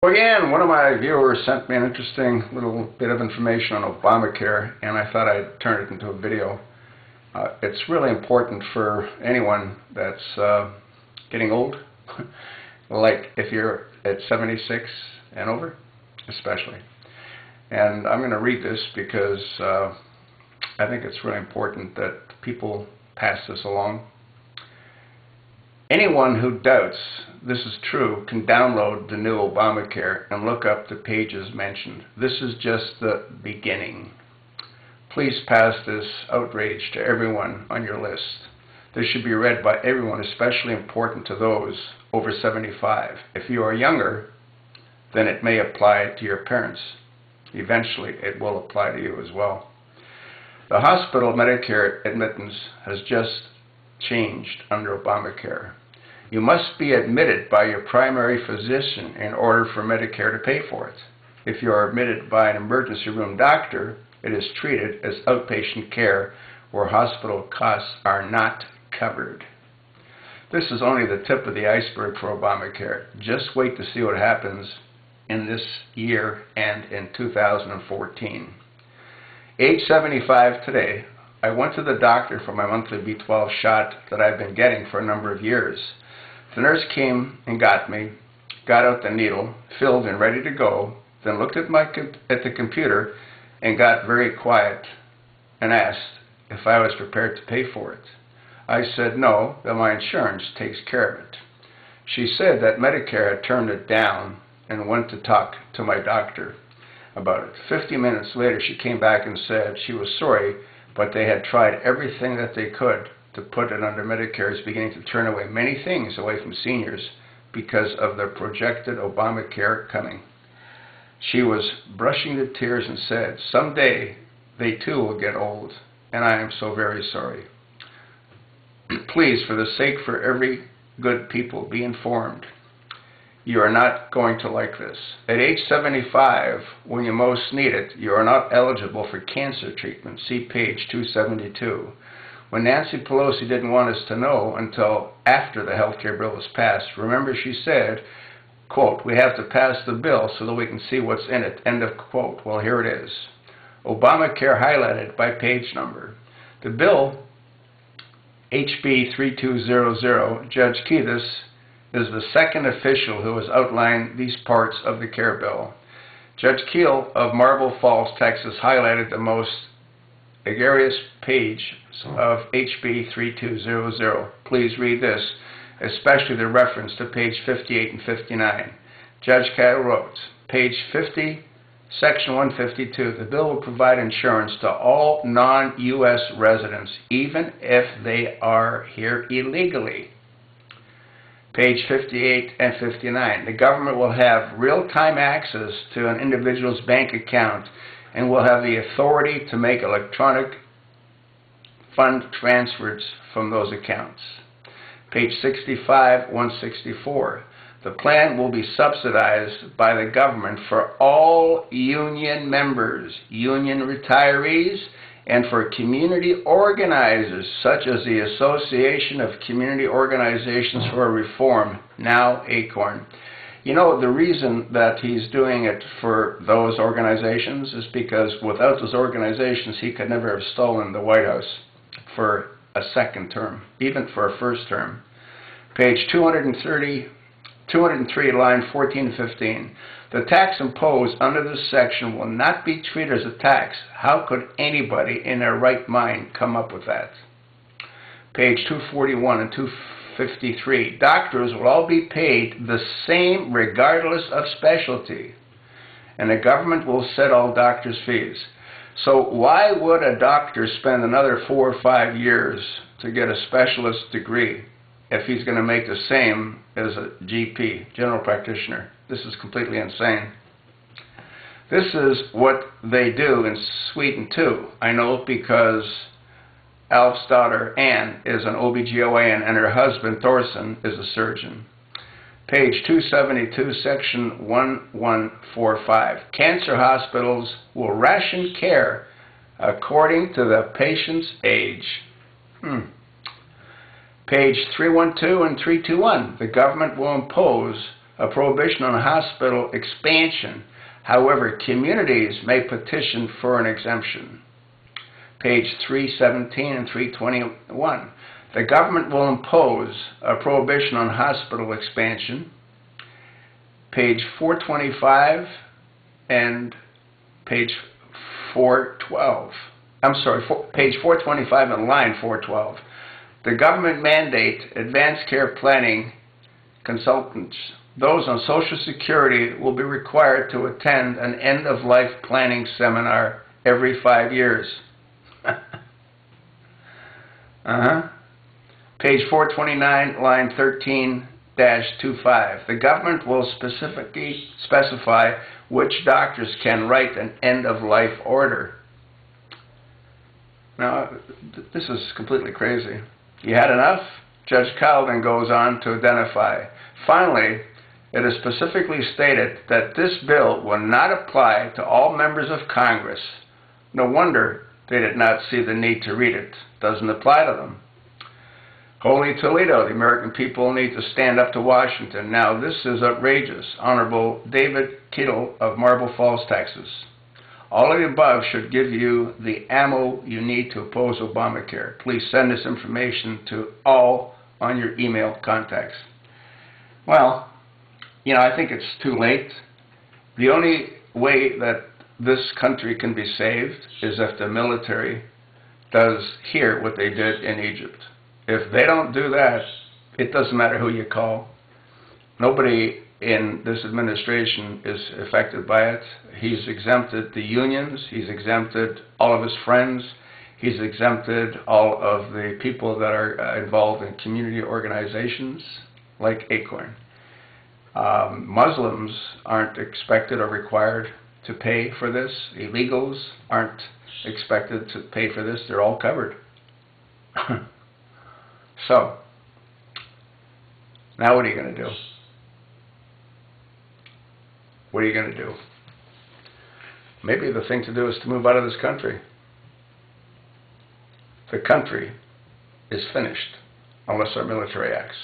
So again, one of my viewers sent me an interesting little bit of information on Obamacare, and I thought I'd turn it into a video. It's really important for anyone that's getting old, like if you're at 76 and over, especially. And I'm going to read this because I think it's really important that people pass this along. Anyone who doubts this is true can download the new Obamacare and look up the pages mentioned. This is just the beginning. Please pass this outrage to everyone on your list. This should be read by everyone, especially important to those over 75. If you are younger, then it may apply to your parents. Eventually, it will apply to you as well. The hospital Medicare admittance has just changed under Obamacare. You must be admitted by your primary physician in order for Medicare to pay for it. If you are admitted by an emergency room doctor, it is treated as outpatient care where hospital costs are not covered. This is only the tip of the iceberg for Obamacare. Just wait to see what happens in this year and in 2014. Age 75 today, I went to the doctor for my monthly B12 shot that I've been getting for a number of years. The nurse came and got me, got out the needle, filled and ready to go, then looked at the computer and got very quiet and asked if I was prepared to pay for it. I said no, that my insurance takes care of it. She said that Medicare had turned it down and went to talk to my doctor about it. 50 minutes later, she came back and said she was sorry, but they had tried everything that they could to put it under Medicare. Is beginning to turn away many things away from seniors because of the projected Obamacare coming. She was brushing the tears and said, someday they too will get old, and I am so very sorry. Please, for the sake for every good people, be informed. You are not going to like this. At age 75, when you most need it, you are not eligible for cancer treatment. See page 272. When Nancy Pelosi didn't want us to know until after the health care bill was passed, remember she said, quote, we have to pass the bill so that we can see what's in it, end of quote. Well, here it is. Obamacare highlighted by page number. The bill, HB 3200, Judge Kithis is the second official who has outlined these parts of the care bill. Judge Keel of Marble Falls, Texas, highlighted the most egregious page of HB 3200. Please read this, especially the reference to page 58 and 59. Judge Keel wrote, page 50, section 152, the bill will provide insurance to all non-U.S. residents, even if they are here illegally. Page 58 and 59, the government will have real-time access to an individual's bank account and will have the authority to make electronic fund transfers from those accounts. Page 65, 164, the plan will be subsidized by the government for all union members, union retirees, and for community organizers such as the Association of Community Organizations for Reform, now ACORN. You know, the reason that he's doing it for those organizations is because without those organizations, he could never have stolen the White House for a second term, even for a first term. Page 203, line 14 and 15. The tax imposed under this section will not be treated as a tax. How could anybody in their right mind come up with that? Page 241 and 253. Doctors will all be paid the same regardless of specialty, and the government will set all doctors' fees. So why would a doctor spend another 4 or 5 years to get a specialist degree if he's going to make the same as a GP, general practitioner? This is completely insane. This is what they do in Sweden too. I know because Alf's daughter Anne is an OBGYN and her husband Thorson is a surgeon. Page 272, section 1145. Cancer hospitals will ration care according to the patient's age. Page 312 and 321. The government will impose a prohibition on hospital expansion. However, communities may petition for an exemption. Page 317 and 321. The government will impose a prohibition on hospital expansion. Page 425 and page 412. Page 425 and line 412. The government mandate advanced care planning consultants. Those on Social Security will be required to attend an end-of-life planning seminar every 5 years. Page 429, line 13-25. The government will specifically specify which doctors can write an end-of-life order. Now, this is completely crazy. You had enough? Judge Cowell then goes on to identify. Finally, it is specifically stated that this bill will not apply to all members of Congress. No wonder they did not see the need to read it. Doesn't apply to them. Holy Toledo, the American people need to stand up to Washington. Now, this is outrageous. Honorable David Kittle of Marble Falls, Texas. All of the above should give you the ammo you need to oppose Obamacare. Please send this information to all on your email contacts. Well, you know, I think it's too late. The only way that this country can be saved is if the military does here what they did in Egypt. If they don't do that, it doesn't matter who you call. Nobody in this administration is affected by it. He's exempted the unions. He's exempted all of his friends. He's exempted all of the people that are involved in community organizations like Acorn. Muslims aren't expected or required to pay for this. Illegals aren't expected to pay for this. They're all covered. So, now what are you going to do? What are you going to do? Maybe the thing to do is to move out of this country. The country is finished unless our military acts.